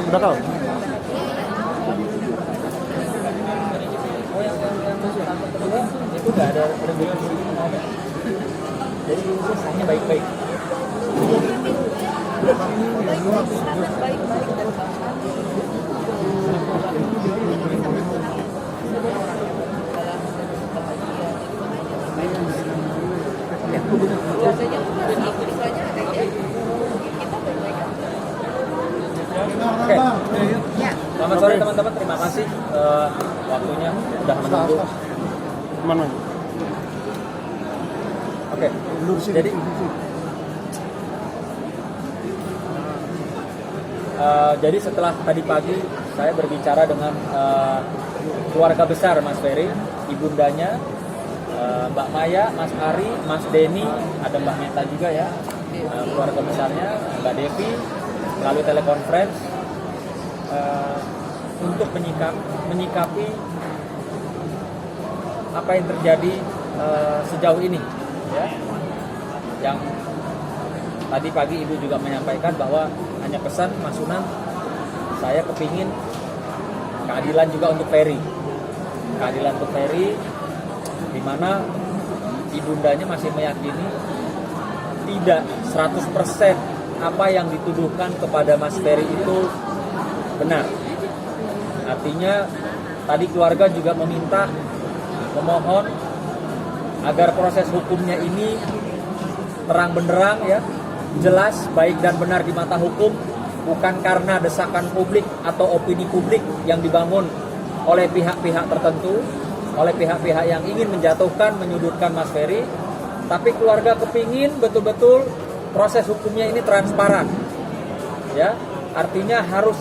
Udah kau? Itu nggak ada perbedaan di sini, nggak ada. Jadi selesainya baik-baik. Oke. Selamat sore teman-teman, terima kasih waktunya sudah menunggu. Mana? Oke, jadi setelah tadi pagi saya berbicara dengan keluarga besar Mas Ferry, ibundanya, Mbak Maya, Mas Ari, Mas Denny, ada Mbak Meta juga ya, keluarga besarnya, Mbak Devi, melalui telekonferensi untuk menyikapi apa yang terjadi sejauh ini, ya. Yang tadi pagi Ibu juga menyampaikan bahwa hanya pesan Mas Sunan, saya kepingin keadilan juga untuk Ferry, keadilan untuk Ferry, di mana ibundanya masih meyakini tidak 100% apa yang dituduhkan kepada Mas Ferry itu benar. Artinya tadi keluarga juga memohon agar proses hukumnya ini terang benderang, ya, jelas, baik dan benar di mata hukum, bukan karena desakan publik atau opini publik yang dibangun oleh pihak-pihak tertentu, oleh pihak-pihak yang ingin menjatuhkan, menyudutkan Mas Ferry, tapi keluarga kepingin betul-betul proses hukumnya ini transparan, ya, artinya harus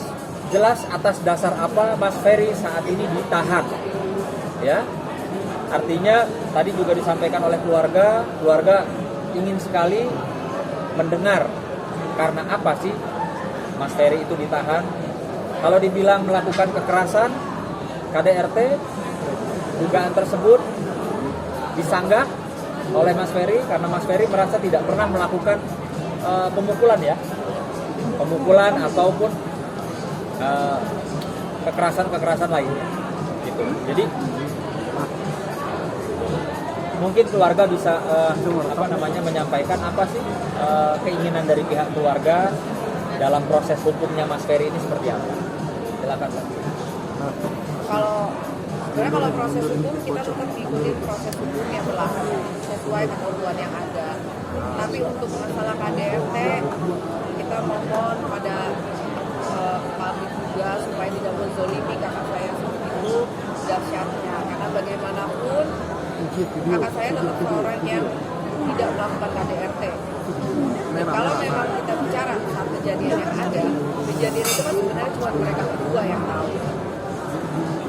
jelas atas dasar apa Mas Ferry saat ini ditahan, ya. Artinya tadi juga disampaikan oleh keluarga ingin sekali mendengar karena apa sih Mas Ferry itu ditahan. Kalau dibilang melakukan kekerasan, KDRT, dugaan tersebut disanggah oleh Mas Ferry karena Mas Ferry merasa tidak pernah melakukan pemukulan, ya, pemukulan ataupun kekerasan lainnya, gitu. Jadi mungkin keluarga bisa menyampaikan apa sih keinginan dari pihak keluarga dalam proses hukumnya Mas Ferry ini seperti apa? Silakan, Pak. Kalau proses hukum kita tetap ikutin proses hukum yang berlaku sesuai ketentuan yang ada. Tapi untuk masalah KDRT kita mohon pada publik juga supaya tidak menzolimi kakak saya seperti itu dahsyatnya, karena bagaimanapun kakak saya tetap seorang yang tidak melakukan KDRT. Dan kalau memang kita bicara saat kejadian yang ada, kejadian itu kan sebenarnya cuma mereka berdua yang tahu,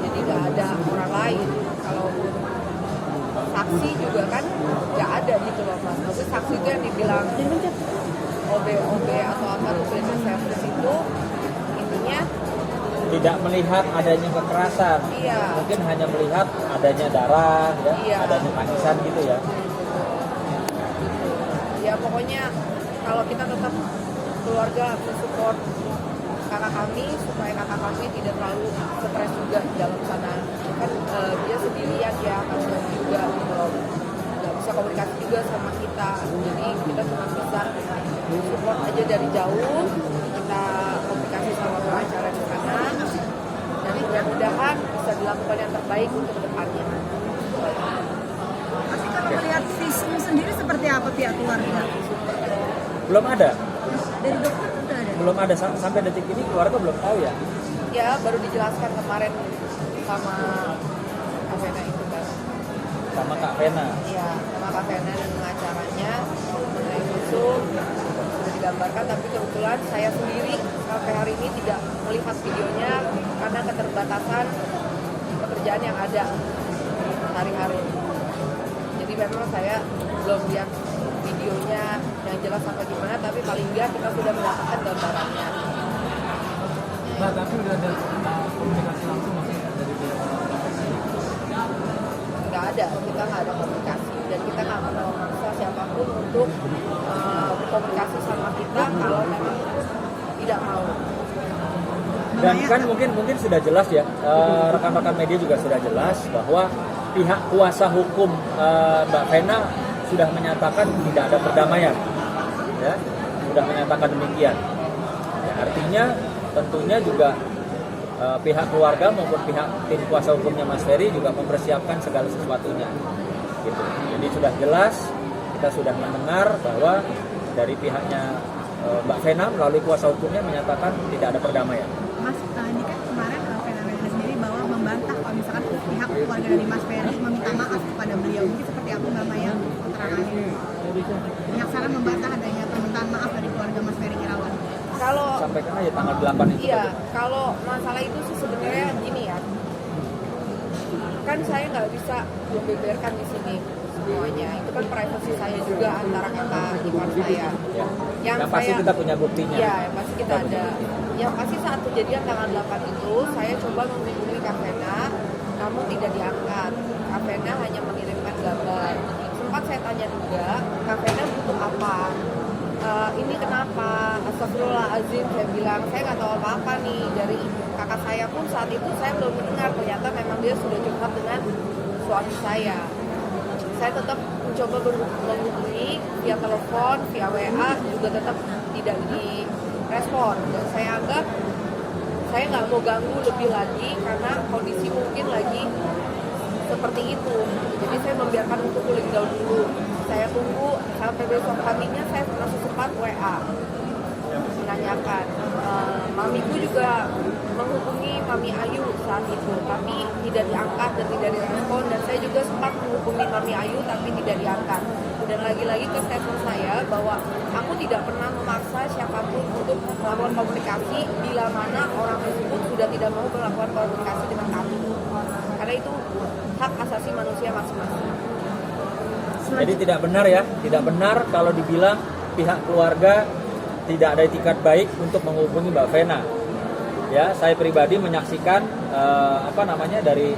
jadi nggak ada orang lain. Kalau saksi juga kan nggak ada gitu loh Mas. Tapi saksi itu yang dibilang OB atau apa tuh service itu intinya tidak melihat adanya kekerasan, iya. Mungkin hanya melihat adanya darah, ya, Iya. adanya tangisan gitu, ya. Ya pokoknya kalau kita tetap keluarga support kakak kami supaya kakak kami tidak terlalu stres juga di dalam sana. Kan dia sendirian ya, kasihan juga gitu loh. Nggak bisa komunikasi juga sama kita. Jadi kita cuma bisa support aja dari jauh. Kita komunikasi sama pengacara di sana. Jadi mudah-mudahan bisa dilakukan yang terbaik untuk kedepannya. Tapi kalau melihat visum sendiri seperti apa pihak keluarga? Belum ada. Dari dokter sudah ada? Belum ada sampai detik ini keluarga belum tahu, ya. Ya baru dijelaskan kemarin sama Kak Vena itu kan. Sama Kak Vena. Iya, sama Kak Vena dan pengacaranya mengenai visum sudah digambarkan, tapi kebetulan saya sendiri sampai hari ini tidak melihat videonya karena keterbatasan pekerjaan yang ada hari-hari. Jadi memang saya belum lihat videonya yang jelas sampai gimana, tapi paling enggak kita sudah mendapatkan gambarannya. Nah, tapi udah ada komunikasi langsung masih dari pihak Nggak ada, kita nggak ada komunikasi dan kita nggak pernah memaksa siapapun untuk berkomunikasi sama kita kalau memang tidak mau. Dan kan mungkin sudah jelas ya, rekan-rekan media juga sudah jelas bahwa pihak kuasa hukum Mbak Vena sudah menyatakan tidak ada perdamaian, ya, sudah menyatakan demikian. Ya, artinya tentunya juga pihak keluarga maupun pihak tim kuasa hukumnya Mas Ferry juga mempersiapkan segala sesuatunya. Gitu. Jadi sudah jelas, kita sudah mendengar bahwa dari pihaknya Mbak Vena melalui kuasa hukumnya menyatakan tidak ada perdamaian. Mas, ini kan kemarin Vena sendiri bahwa membantah kalau misalkan pihak keluarga dari Mas Ferry meminta maaf kepada beliau. Mungkin seperti apa Mbak Maya keterangannya? Pihak sana membantah adanya permintaan maaf dari keluarga Mas Ferry Irawan. Kalau Sampaikan aja tanggal 8 itu. iya, kalau masalah itu sih sebenarnya gini ya. Kan saya nggak bisa membeberkan di sini semuanya. Itu kan privasi saya juga antara kakak ipar saya. Ya. Yang pasti saya- kita punya buktinya. Iya, yang pasti kita ada. Yang pasti saat kejadian tanggal 8 itu, saya coba menghubungi Kak Vena, namun tidak diangkat. Kak Vena hanya mengirimkan gambar. Sempat saya tanya juga, Kak Vena butuh apa? Ini kenapa? Astagfirullahaladzim, saya bilang, saya nggak tahu apa-apa nih. Dari kakak saya pun saat itu saya belum mendengar, ternyata memang dia sudah curhat dengan suami saya. Saya tetap mencoba menghubungi via telepon, via WA, juga tetap tidak direspon. Dan saya anggap saya nggak mau ganggu lebih lagi karena kondisi mungkin lagi seperti itu. Jadi saya membiarkan untuk cooling down dulu. Saya tunggu sampai besok paginya, saya masih sempat WA menanyakan. Mamiku juga menghubungi Mami Ayu saat itu, tapi tidak diangkat dan tidak direspon. Dan saya juga sempat menghubungi Mami Ayu, tapi tidak diangkat. Dan lagi-lagi ke statement saya bahwa aku tidak pernah memaksa siapapun untuk melakukan komunikasi bila mana orang tersebut sudah tidak mau melakukan komunikasi dengan kami. Karena itu hak asasi manusia masing-masing. Jadi tidak benar ya, tidak benar kalau dibilang pihak keluarga tidak ada itikat baik untuk menghubungi Mbak Vena. Ya, saya pribadi menyaksikan dari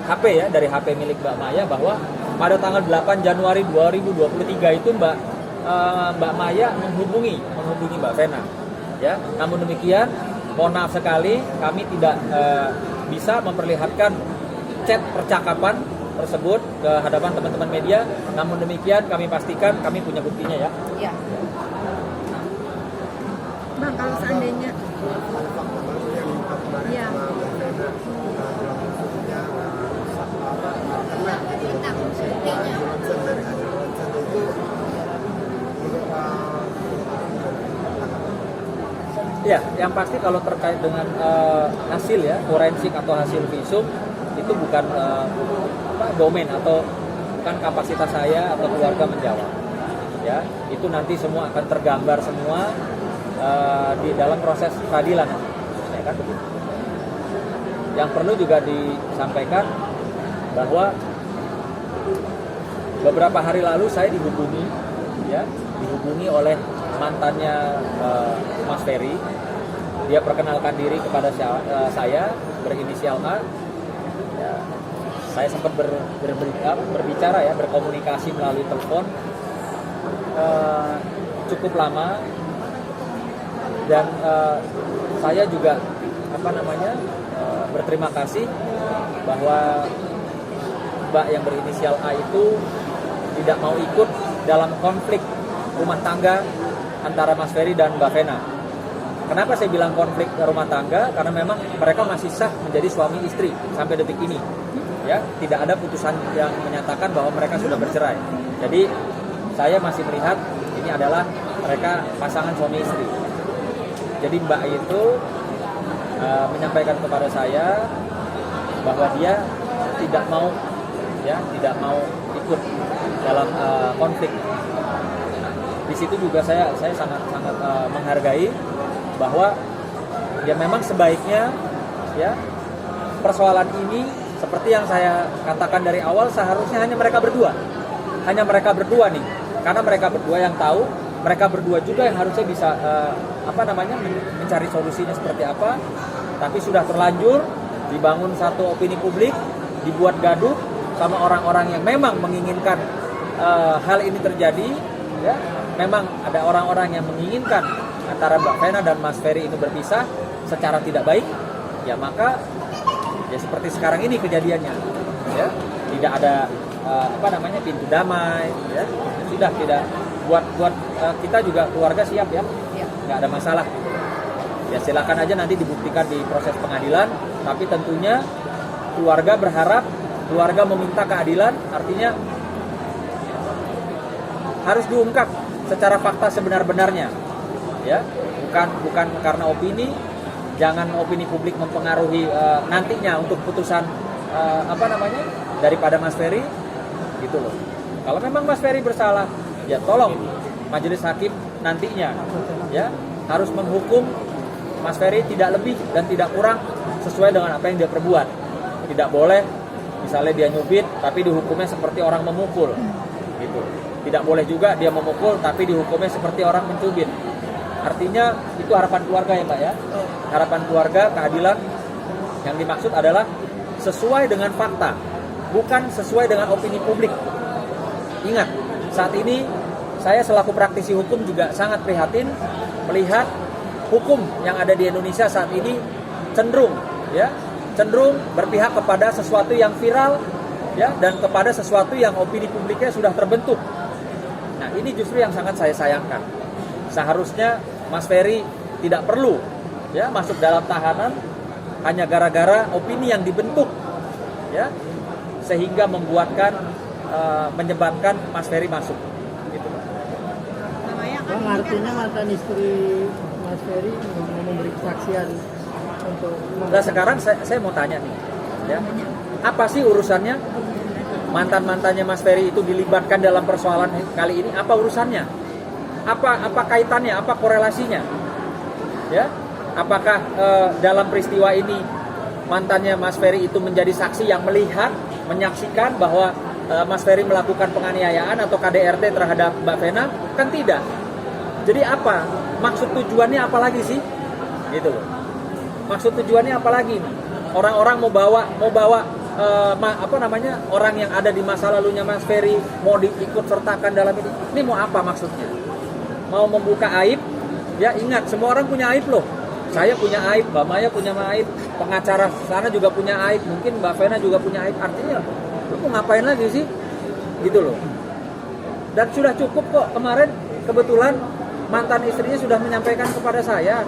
HP ya, dari HP milik Mbak Maya bahwa pada tanggal 8 Januari 2023 itu Mbak Maya menghubungi Mbak Vena. Ya, namun demikian, mohon maaf sekali kami tidak bisa memperlihatkan chat percakapan tersebut ke hadapan teman-teman media. Namun demikian kami pastikan kami punya buktinya ya. Ya. Bang, kalau seandainya ya. Ya, yang pasti kalau terkait dengan hasil ya, forensik atau hasil visum itu bukan domain atau bukan kapasitas saya atau keluarga menjawab. Ya, itu nanti semua akan tergambar semua di dalam proses peradilan. Ya kan begitu. Yang perlu juga disampaikan bahwa beberapa hari lalu saya dihubungi oleh mantannya Mas Ferry. Dia perkenalkan diri kepada saya berinisial A. Ya, saya sempat berbicara ya, berkomunikasi melalui telepon cukup lama, dan saya juga berterima kasih bahwa Mbak yang berinisial A itu tidak mau ikut dalam konflik rumah tangga antara Mas Ferry dan Mbak Vena. Kenapa saya bilang konflik rumah tangga? Karena memang mereka masih sah menjadi suami istri sampai detik ini. Ya, tidak ada putusan yang menyatakan bahwa mereka sudah bercerai. Jadi saya masih melihat ini adalah mereka pasangan suami istri. Jadi Mbak itu menyampaikan kepada saya bahwa dia tidak mau ikut dalam konflik. Di situ juga saya sangat menghargai bahwa ya memang sebaiknya ya persoalan ini seperti yang saya katakan dari awal, seharusnya hanya mereka berdua nih, karena mereka berdua yang tahu, mereka berdua juga yang harusnya bisa mencari solusinya seperti apa. Tapi sudah terlanjur dibangun satu opini publik, dibuat gaduh sama orang-orang yang memang menginginkan hal ini terjadi, ya memang ada orang-orang yang menginginkan antara Mbak Vena dan Mas Ferry itu berpisah secara tidak baik, ya maka ya seperti sekarang ini kejadiannya, ya tidak ada pintu damai, ya sudah tidak buat kita juga keluarga siap ya, nggak ada masalah. Ya silakan aja nanti dibuktikan di proses pengadilan, tapi tentunya keluarga berharap, keluarga meminta keadilan, artinya harus diungkap secara fakta sebenar-benarnya, ya bukan karena opini, jangan opini publik mempengaruhi nantinya untuk putusan daripada Mas Ferry, gitu loh. Kalau memang Mas Ferry bersalah, ya tolong majelis hakim nantinya, ya harus menghukum Mas Ferry tidak lebih dan tidak kurang sesuai dengan apa yang dia perbuat. Tidak boleh misalnya dia nyubit tapi dihukumnya seperti orang memukul, gitu. Tidak boleh juga dia memukul tapi dihukumnya seperti orang mencubit. Artinya itu harapan keluarga ya Mbak ya. Harapan keluarga, keadilan yang dimaksud adalah sesuai dengan fakta, bukan sesuai dengan opini publik. Ingat, saat ini saya selaku praktisi hukum juga sangat prihatin melihat hukum yang ada di Indonesia saat ini cenderung berpihak kepada sesuatu yang viral, ya, dan kepada sesuatu yang opini publiknya sudah terbentuk. Nah, ini justru yang sangat saya sayangkan. Seharusnya Mas Ferry tidak perlu ya masuk dalam tahanan hanya gara-gara opini yang dibentuk, ya, sehingga menyebabkan Mas Ferry masuk. Gitu. Bang, artinya mantan istri Mas Ferry mau memberi kesaksian untuk. Nah sekarang saya mau tanya nih, ya, apa sih urusannya mantannya Mas Ferry itu dilibatkan dalam persoalan kali ini? Apa urusannya? Apa kaitannya? Apa korelasinya? Ya, apakah dalam peristiwa ini mantannya Mas Ferry itu menjadi saksi yang melihat, menyaksikan bahwa Mas Ferry melakukan penganiayaan atau KDRT terhadap Mbak Vena? Kan tidak. Jadi apa? Maksud tujuannya apa lagi sih? Gitu loh. Maksud tujuannya apa lagi nih? Orang-orang mau bawa orang yang ada di masa lalunya Mas Ferry mau diikut sertakan dalam ini. Ini mau apa maksudnya? Mau membuka aib? Ya ingat, semua orang punya aib loh. Saya punya aib, Mbak Maya punya aib, pengacara sana juga punya aib, mungkin Mbak Vena juga punya aib. Artinya, lu mau ngapain lagi sih? Gitu loh. Dan sudah cukup kok. Kemarin kebetulan mantan istrinya sudah menyampaikan kepada saya,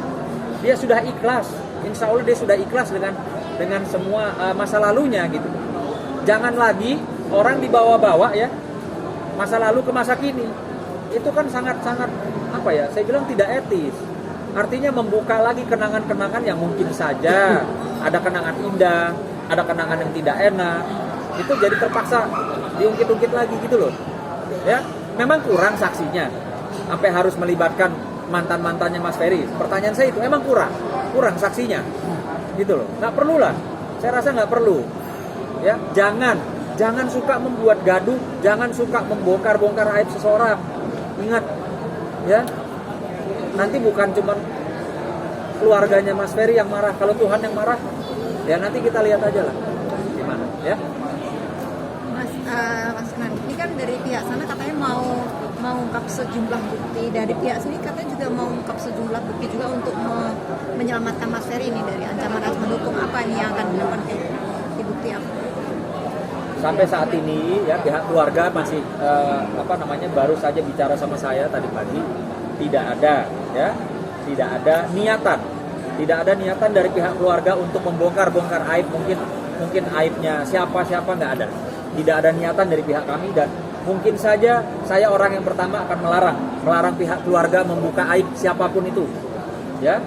dia sudah ikhlas. Insya Allah dia sudah ikhlas dengan semua masa lalunya gitu. Jangan lagi orang dibawa-bawa ya masa lalu ke masa kini. Itu kan sangat-sangat saya bilang tidak etis. Artinya membuka lagi kenangan-kenangan yang mungkin saja ada kenangan indah, ada kenangan yang tidak enak. Itu jadi terpaksa diungkit-ungkit lagi gitu loh. Ya, memang kurang saksinya. Sampai harus melibatkan mantan-mantannya Mas Ferry. Pertanyaan saya itu emang kurang saksinya. Gitu loh. Nggak perlu lah. Saya rasa nggak perlu. Ya, jangan suka membuat gaduh, jangan suka membongkar-bongkar aib seseorang. Ingat, ya. Nanti bukan cuma keluarganya Mas Ferry yang marah, kalau Tuhan yang marah, ya nanti kita lihat aja lah gimana, ya. Mas Kenan, ini kan dari pihak sana katanya mau ungkap sejumlah bukti, dari pihak sini katanya juga mau ungkap sejumlah bukti juga untuk menyelamatkan Mas Ferry ini dari ancaman hukum. Apa ini yang akan dilakukan di bukti apa? Sampai saat ini ya pihak keluarga masih baru saja bicara sama saya tadi pagi, tidak ada niatan dari pihak keluarga untuk membongkar aib, mungkin aibnya siapa nggak ada. Tidak ada niatan dari pihak kami, dan mungkin saja saya orang yang pertama akan melarang pihak keluarga membuka aib siapapun itu, ya.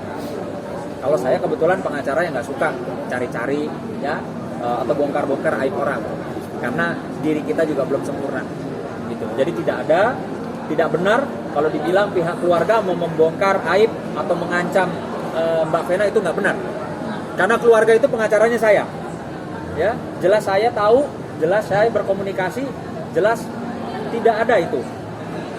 Kalau saya kebetulan pengacara yang nggak suka cari-cari, ya, atau bongkar aib orang, karena diri kita juga belum sempurna, gitu. Jadi tidak benar kalau dibilang pihak keluarga mau membongkar aib atau mengancam Mbak Vena, itu nggak benar. Karena keluarga itu pengacaranya saya, ya. Jelas saya tahu, jelas saya berkomunikasi, jelas tidak ada itu,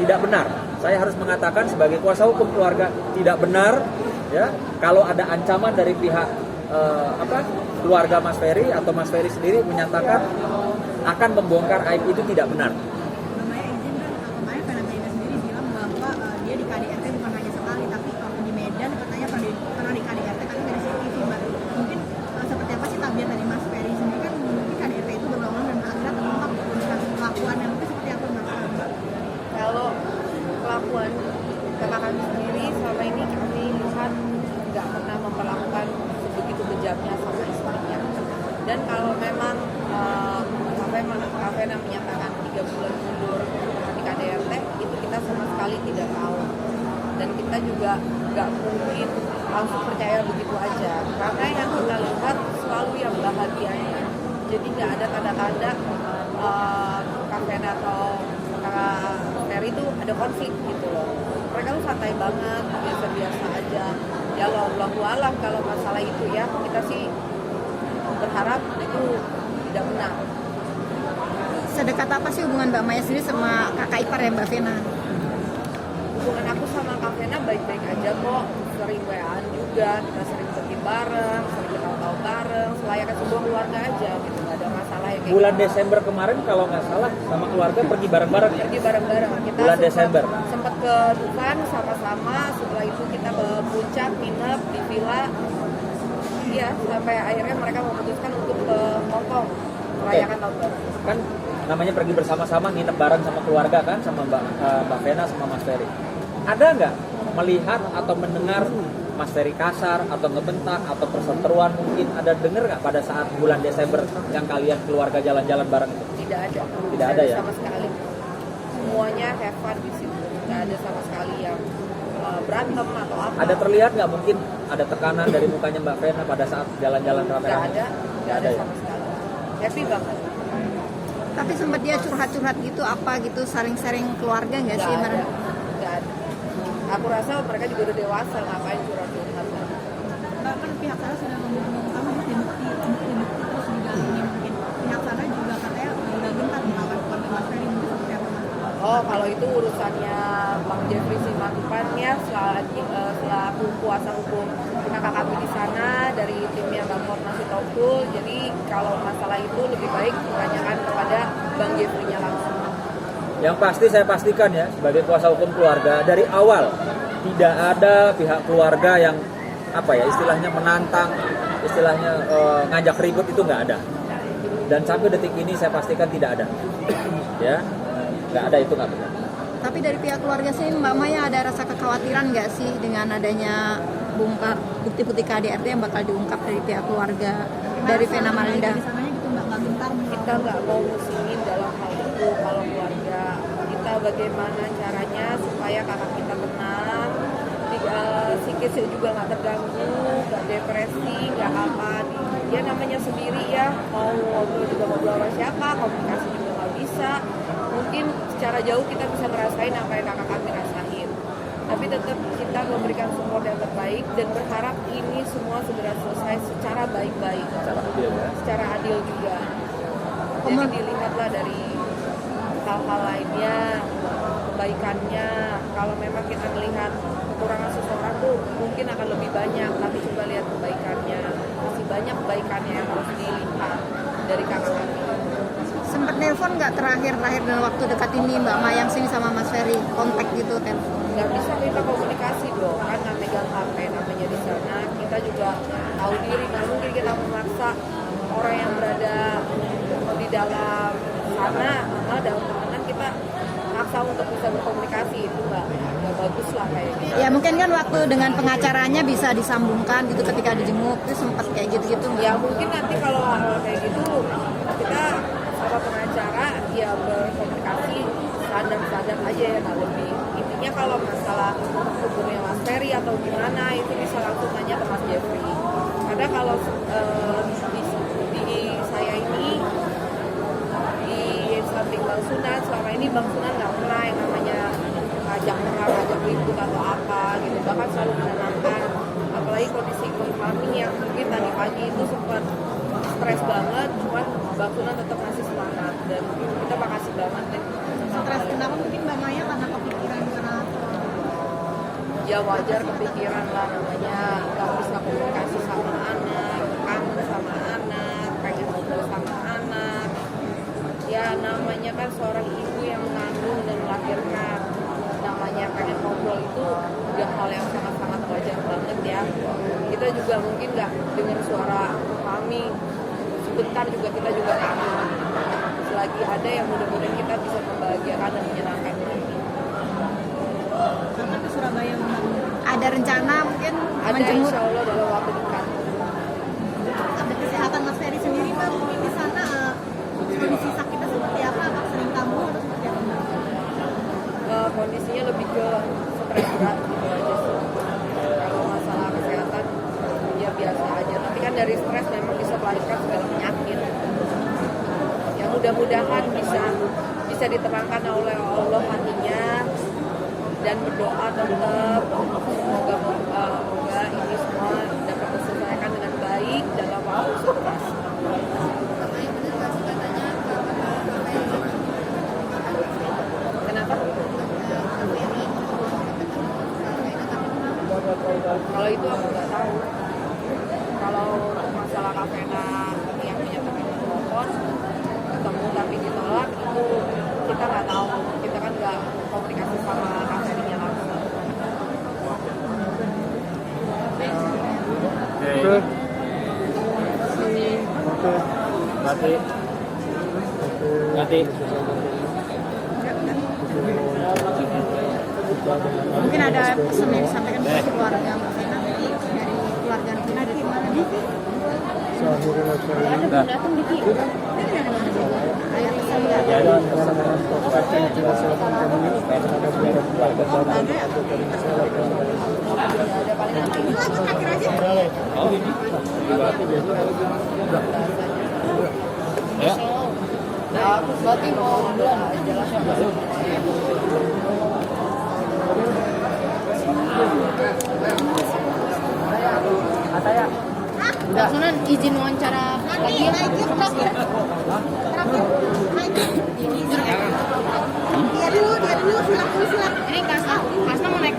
tidak benar. Saya harus mengatakan sebagai kuasa hukum keluarga, tidak benar, ya. Kalau ada ancaman dari pihak keluarga Mas Ferry atau Mas Ferry sendiri menyatakan akan membongkar aib, itu tidak benar. Namanya izin kan, kemarin fenomena sendiri bilang perlakuan kakak kami sendiri selama ini kami lihat nggak pernah memperlakukan sebegitu kejamnya sama istrinya. Dan kalau memang Kavena menyatakan 3 bulan mundur dari KDRT, itu kita sama sekali tidak tahu. Dan kita juga nggak mungkin langsung percaya begitu aja. Karena yang kita lihat selalu yang bahagianya. Jadi nggak ada tanda-tanda Kavena atau Kak Terry itu ada konflik gitu loh. Mereka tuh santai banget, biasa-biasa aja. Ya wallahu alam kalau masalah itu ya, kita sih berharap itu tidak benar. Sedekat apa sih hubungan Mbak Maya sendiri sama kakak ipar ya Mbak Vena? Hubungan aku sama Kak Vena baik-baik aja kok. Sering WA-an juga, kita sering pergi bareng, sering ketawa-tawa bareng, selayaknya sebuah keluarga aja gitu, nggak ada masalah yang kayak Bulan gitu. Desember kemarin kalau nggak salah sama keluarga pergi bareng-bareng ya? Pergi bareng-bareng. Kita Bulan Desember. sempat ke Dufan sama-sama, setelah itu kita ke Puncak, nginep di villa. Iya, sampai akhirnya mereka memutuskan untuk ke Hongkong merayakan tahun baru. Kan namanya pergi bersama-sama nginep bareng sama keluarga kan, sama Mbak Vena sama Mas Ferry. Ada nggak melihat atau mendengar Mas Ferry kasar atau ngebentak atau perseteruan mungkin? Ada dengar nggak pada saat bulan Desember yang kalian keluarga jalan-jalan bareng itu? Tidak ada. Tidak ada ya? Sama sekali. Semuanya have fun di situ. Tidak ada sama sekali yang berantem atau apa. Ada terlihat nggak mungkin ada tekanan dari mukanya Mbak Vena pada saat jalan-jalan Nggak rame-rame? ada. Nggak ada ya? sama sekali. Happy banget. Tapi sempat dia curhat-curhat gitu apa gitu, saling-saring keluarga nggak sih? Nggak ada. Nggak ada. Aku rasa mereka juga udah dewasa, ngapain curhat-curhat. Mbak kan pihak sana sudah mengumumkan bukti terus didalami mungkin. Pihak sana juga katanya udah gentar melawan keluarga Mas Ferry mungkin seperti apa Mas? Oh, kalau itu urusannya Bang Jeffrey Simatupan ya, selaku kuasa hukum kakak kami di sana dari timnya Bang Fornas Sitompul. Jadi kalau masalah itu lebih baik ditanyakan kepada Bang Jeffrey-nya langsung. Yang pasti saya pastikan ya, sebagai kuasa hukum keluarga, dari awal tidak ada pihak keluarga yang apa ya istilahnya menantang, istilahnya ngajak ribut, itu nggak ada. Dan sampai detik ini saya pastikan tidak ada, ya nggak ada, itu nggak benar. Tapi dari pihak keluarga sih Mbak Maya ada rasa kekhawatiran nggak sih dengan adanya bukti-bukti KDRT yang bakal diungkap dari pihak keluarga dari Vena Melinda? Kita nggak mau musingin dalam hal itu. Kalau keluarga kita bagaimana caranya supaya kakak kita tenang, psikisnya juga nggak terganggu, nggak depresi, nggak apa. Dia namanya sendiri ya, mau ngobrol juga ngobrol sama siapa, komunikasi juga nggak bisa. Mungkin secara jauh kita bisa ngerasain apa yang kakak kami rasain. Tapi tetap kita memberikan support yang terbaik dan berharap ini semua segera selesai secara baik-baik. Secara adil ya. Secara adil juga. Jadi dilihatlah dari hal-hal lainnya, kebaikannya. Kalau memang kita melihat kekurangan seseorang tuh mungkin akan lebih banyak, tapi coba lihat kebaikannya. Masih banyak kebaikannya yang harus dilihat dari kakak kami. Sempat nelpon nggak terakhir dalam waktu dekat ini Mbak Mayang sini sama Mas Ferry, kontak gitu telepon? Nggak bisa kita komunikasi dong, kan nggak megang HP namanya di sana. Kita juga tahu diri, nggak mungkin kita memaksa orang yang berada di dalam sana, dalam tahanan kita maksa untuk bisa berkomunikasi, itu nggak bagus lah kayaknya. Ya mungkin kan waktu dengan pengacaranya bisa disambungkan gitu ketika dijenguk, itu sempat kayak gitu-gitu. Ya mungkin nanti kalau hal kayak gitu kita sama pengacara ya berkomunikasi sadar aja ya, nggak lebih. Intinya kalau masalah hukumnya Mas Ferry atau gimana itu bisa langsung tanya ke Mas Jeffrey. Karena kalau di saya ini di samping Bang Sunan, selama ini Bang Sunan nggak pernah yang namanya ngajak perang, ngajak ribut atau apa gitu, bahkan selalu menenangkan. Apalagi kondisi kami yang mungkin tadi pagi itu sempat stres banget, cuman Bang Sunan tetap masih semangat dan kita makasih banget deh. Stres kenapa mungkin Mbak Maya karena kepikiran karena Ya wajar kepikiran lah, namanya nggak bisa komunikasi sama anak, kangen sama anak, pengen ngobrol sama anak. Ya namanya kan seorang ibu yang mengandung dan melahirkan, namanya pengen ngobrol itu udah hal yang sangat-sangat wajar banget ya. Kita juga mungkin nggak dengar suara kami sebentar juga kita juga kangen. Selagi ada yang mudah-mudahan kita bisa membahagiakan dan menyenangkan ini. ada rencana mungkin Ada menjemur insya Allah dalam waktu dekat. update kesehatan Mas Ferry sendiri Pak mungkin di sana kondisi sakitnya seperti apa? Apakah sering kambuh atau seperti apa? Kondisinya lebih ke stres berat gitu aja sih. Kalau masalah kesehatan ya biasa aja. Tapi kan dari stres memang bisa melahirkan segala penyakit. Ya mudah-mudahan bisa diterangkan oleh Allah hatinya dan berdoa tetap semoga ini semua dapat diselesaikan dengan baik dalam waktu sukses. Kenapa? Kalau itu aku nggak tahu. Kalau masalah Kavena yang menyatakan telepon ketemu tapi ditolak itu kita nggak tahu. Kita kan nggak komunikasi sama Kavena langsung. Oke. Oke. Nanti Mungkin ada pesan yang disampaikan kepada keluarga Mbak Vena dari keluarga Vena dari mana nih? Datang di TV. Ayah pesan nggak? jadi Langsung akhir aja. oh ini ya Nah, aku berarti mau jelaskan. Sunan izin wawancara lagi ya.